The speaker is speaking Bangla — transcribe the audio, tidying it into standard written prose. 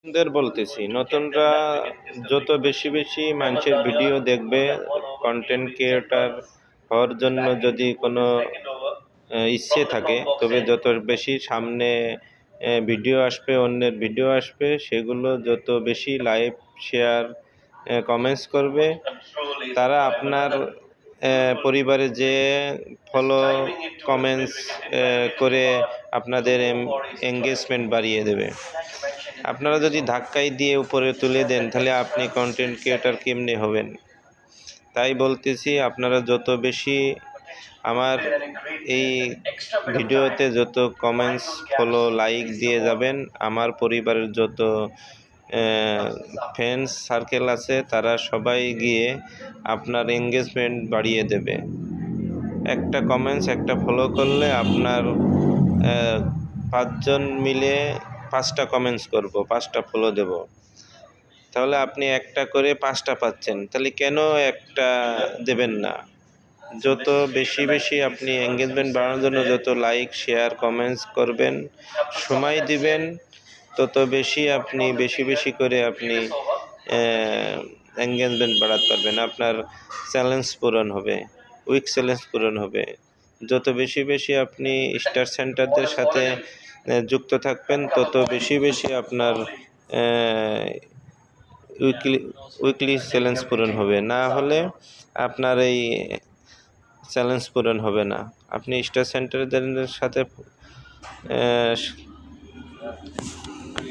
নতুনদের বলতেছি, নতুনরা যত বেশি বেশি মানুষের ভিডিও দেখবে, কন্টেন্ট ক্রিয়েটর হওয়ার জন্য যদি কোনো ইচ্ছে থাকে, তবে যত বেশি সামনে ভিডিও আসবে, অন্যের ভিডিও আসবে, সেগুলো যত বেশি লাইভ, শেয়ার, কমেন্টস করবে, তারা আপনার পরিবারে যে ফলো, কমেন্টস করে আপনাদের এঙ্গেজমেন্ট বাড়িয়ে দেবে। আপনারা যদি ধাক্কাই দিয়ে উপরে তুলে দেন, তাহলে আপনি কন্টেন্ট ক্রিয়েটর কেমনে হবেন? তাই বলতেছি, আপনারা যত বেশি আমার এই ভিডিওতে যত কমেন্টস, ফলো, লাইক দিয়ে যাবেন, আমার পরিবারের যত ফ্রেন্ডস সার্কেল আছে, তারা সবাই গিয়ে আপনার এঙ্গেজমেন্ট বাড়িয়ে দেবে। একটা কমেন্টস, একটা ফলো করলে আপনার 5 জন মিলে 5টা কমেন্টস করব, 5টা ফলো দেব, তাহলে আপনি একটা করে 5টা পাচ্ছেন। তাহলে কেন একটা দেবেন না? যত বেশি বেশি আপনি এঙ্গেজমেন্ট বাড়ানোর জন্য যত লাইক, শেয়ার, কমেন্টস করবেন, সময় দিবেন, তত বেশি আপনি বেশি বেশি করে আপনি এঙ্গেজমেন্ট বাড়াতে পারবেন। আপনার চ্যালেঞ্জ পূরণ হবে, উইক চ্যালেঞ্জ পূরণ হবে। যত বেশি বেশি আপনি স্টার সেন্টারদের সাথে যুক্ত থাকবেন, তত বেশি বেশি আপনার উইকলি চ্যালেঞ্জ পূরণ হবে। না হলে আপনার এই চ্যালেঞ্জ পূরণ হবে না। আপনি স্টার সেন্টারদের সাথে